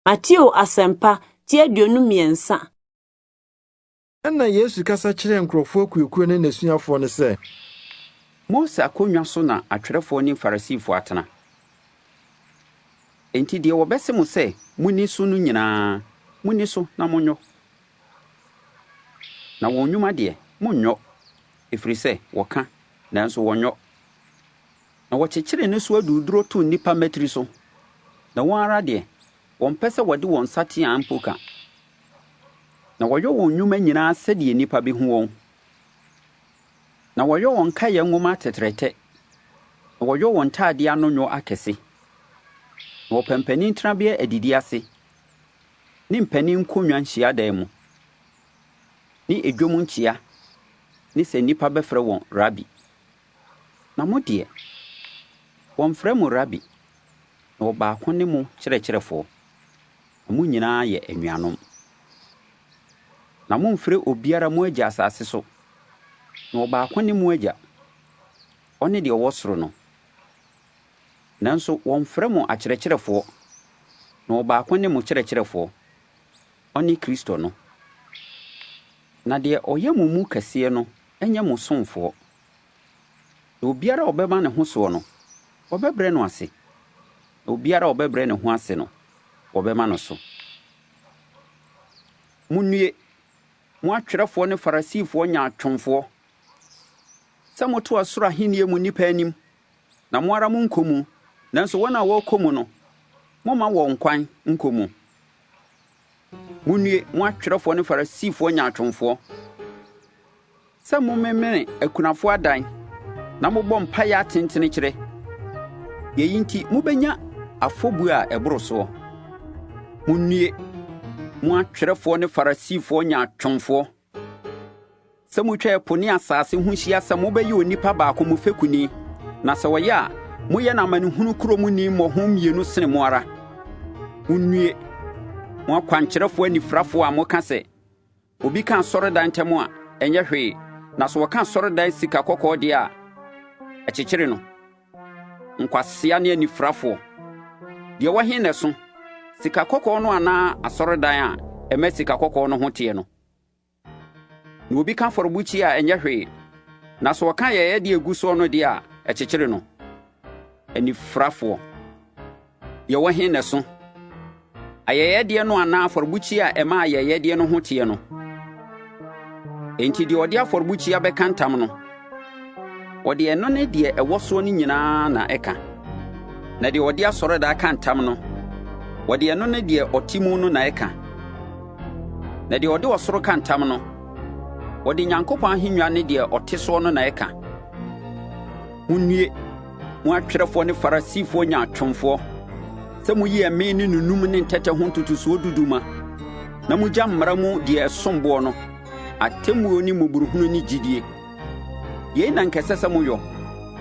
Mateo Asempa tie aduonu mmiɛnsa. Ɛna Yesu kasa kyerɛ nkurɔfoɔ kuekuo ne n'asuafoɔ no sɛ, Mose akonnwa so na atwerɛfoɔ ne Farisifo atena. Enti deɛ wɔbɛse mo sɛ munni so no nyinaa, munni so na monyɔ. Na wɔn nnwuma deɛ, monnyɔ, ɛfiri sɛ wɔka, nanso wɔnyɔ. Na wɔkyekyere ne so aduruduro to nnipa mmatiri so. Na wɔn ara deɛ, wɔmpɛ sɛ wɔde wɔn nsateaa mpo ka. Na wɔyɔ wɔn nnwuma nyinaa sɛdeɛ nnipa bɛhu wɔn. Na wɔyɔ wɔn kayɛ nwoma tɛtrɛtɛ. Na wɔyɔ wɔn ntadeɛ ano nnwo akɛse. Na wɔpɛ mpanin tenabea adidi ase. Ne mpanin nkonnwa nhyiadan mu. Ne edwom nkyia. Ne sɛ nnipa bɛfrɛ wɔn rabi. Na mo deɛ, wɔmfrɛ mo rabi. Na ɔbaako ne mo kyerɛkyerɛfoɔ. Na mo nyinaa yɛ anuanom. Na momfrɛ obiara mo agya asase so. Na ɔbaako ne mo agya. Ɔne deɛ ɔwɔ soro no. Nanso wɔmfrɛ mo akyerɛkyerɛfoɔ. Na ɔbaako ne mo kyerɛkyerɛfoɔ. Ɔne Kristo no. Na deɛ ɔyɛ mo mu kɛseɛ no, ɛnyɛ mo somfoɔ. Na obiara a ɔbɛma ne ho soɔ no, wɔbɛbrɛ no ase. Na obiara a ɔbɛbrɛ ne ho ase no, wɔbɛma no so. Munnue, mo atwerɛfoɔ ne Farisifoɔ nyaatwomfoɔ, sɛ moto ɔsoro ahenni mu nnipa anim, na mo ara monkɔ mu, nanso wɔn a wɔrekɔ mu no, momma wɔn kwan nkɔ mu. Munnue, mo atwerɛfoɔ ne Farisifoɔ nyaatwomfoɔ, sɛ momemene akunafoɔ adan, na mobɔ mpaeɛ atentene kyerɛ. Yɛyi nti mobɛnya afɔbuo a ɛboro soɔ. Munnue, mo atwerɛfoɔ ne Farisifoɔ nyaatwomfoɔ, sɛ motwa ɛpo ne asase ho hyia sɛ mobɛyɛ onipa baako mo fekuni, na sɛ wɔyɛ a, moyɛ no amanehunu kurom ni mmɔho mmienu sene mo ara. Munnue, mo akwankyerɛfoɔ anifirafoɔ a moka sɛ, obi ka asɔredan ntam a ɛnyɛ hwee, na sɛ wɔka asɔredan sika kɔkɔɔ deɛ a, ɛkyekyere no. Nkwasea ne anifirafoɔ, deɛ wɔhe ne so, sika kɔkɔɔ no anaa asɔredan a ɛmɛ sika kɔkɔɔ no ho teɛ no. Na obi ka afɔrebukyia a ɛnyɛ hwee, na sɛ wɔka yɛyɛdeɛ egu soɔ no deɛ a, ɛkyekyere no. Anifirafoɔ, deɛ wɔhe ne so, ayɛyɛdeɛ no anaa afɔrebukyia a ɛma ayɛyɛdeɛ no ho teɛ no. Enti deɛ ɔde afɔrebukyia bɛka ntam no, ɔde ɛno ne deɛ ɛwɔ soɔ no nyinaa na ɛka. Na deɛ ɔde asɔredan ka ntam no, wɔde ɛno ne deɛ ɔte mu no na ɛka. Na deɛ ɔde ɔsoro ka ntam no, wɔde Nyankopɔn ahennwa ne deɛ ɔte soɔ no na ɛka. Munnue, mo atwerɛfoɔ ne Farisifoɔ nyaatwomfoɔ, sɛ moyi ɛme ne nunum ne ntɛtɛ ho ntotosoɔ duduma, na mogya mmara mu deɛ ɛsom boɔ no, atemmuo ne mmɔborɔhunu ne gyidie. Yei na nkɛsɛ sɛ moyɔ,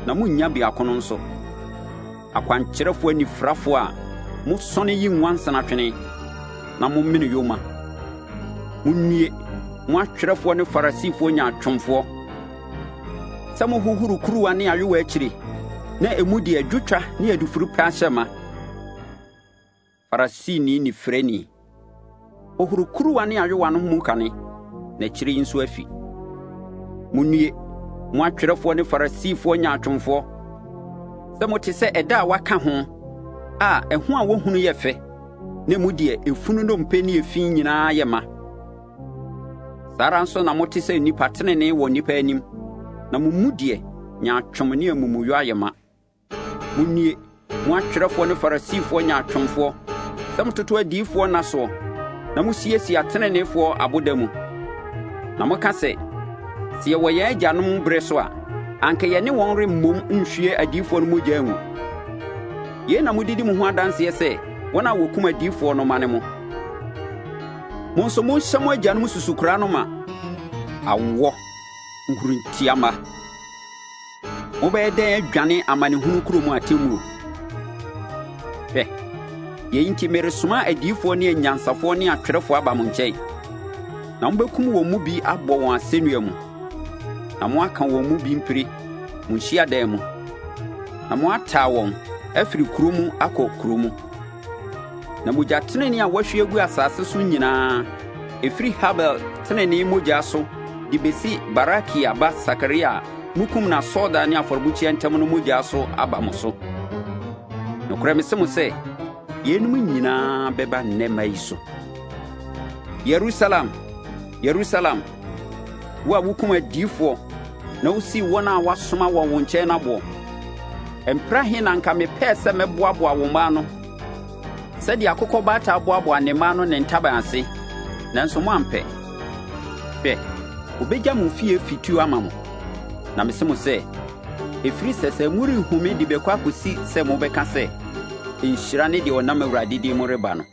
na monnya biako no nso. Akwankyerɛfoɔ anifirafoɔ a mosɔne yi nwansanatwene, na mommene yoma. Munnue, mo atwerɛfoɔ ne Farisifoɔ nyaatwomfoɔ, sɛ mohohoro kuruwa ne ayowa akyiri, na emu de adwotwa ne adufuru pɛ ahyɛ ma. Farisini ne frɛni, ohoro kuruwa ne ayowa no mu kane, na akyiri yi nso afi. Munnue, mo atwerɛfoɔ ne Farisifoɔ nyaatwomfoɔ, sɛ mote sɛ ɛda a waka ho, a ɛho a wɔhunu yɛ fɛ, na mu deɛ efunu no mpɛ ne efi nyinaa yɛ ma. Saa ara nso na mote sɛ nnipa tenenee wɔ nnipa anim, na mo mu deɛ nyaatwom ne amumuyɔ ayɛ ma. Munnue, mo atwerɛfoɔ ne Farisifoɔ nyaatwomfoɔ, sɛ mototo adiyifoɔ nna soɔ, na mosiesie ateneneefoɔ aboda mu. Na moka sɛ, sɛ yɛwɔ yɛn agyanom berɛ so a, anka yɛne wɔn remmom nhwie adiyifoɔ no mogya ngu. Yei na modidi mo ho adanseɛ sɛ wɔn a wɔkum adiyifoɔ no ma ne mo. Mo nso monhyɛ mo agyanom susukora no ma. Awɔ, nkuruntiama. Mobɛyɛ dɛn adwane amanehunu kurom atemmuo. Hwɛ, yei nti meresoma adiyifoɔ ne anyansafoɔ ne atwerɛfoɔ aba mo nkyɛn. Na mobɛkum wɔn mu bi abɔ wɔn asɛnnua mu, na moaka wɔn mu bi mpire mo nhyiadan mu, na moataa wɔn afiri kuro mu akɔ kuro mu. Na mogya tenenee a wahwie agu asase so nyinaa, ɛfiri Habel tenenee mogya so de bɛsi Barakia ba Sakaria a mukum na sɔɔda ne afɔrebukyia ntam no mogya so aba mo so. Nokorɛ mese mo sɛ, yeinom nyinaa bɛba nnɛmma yi so. Yerusalem, Yerusalem, wo a wokum adiyifoɔ na wosii wɔn a wɔasoma wɔ wo nkyɛn no aboɔ. Ɛmpra he na anka mepɛɛ sɛ mɛboaboa wo mmaa no, sɛdeɛ akokɔ baata boaboa ne mmaa no ne ntaban ase, nanso moampɛ. Hwɛ, wobɛgya mo fie fituu ama mo. Na mese mo sɛ, ɛfiri sɛ morenhu me de bɛkɔ akɔsi sɛ mobɛka sɛ, nhyira ne deɛ ɔnam Awurade din mu reba no.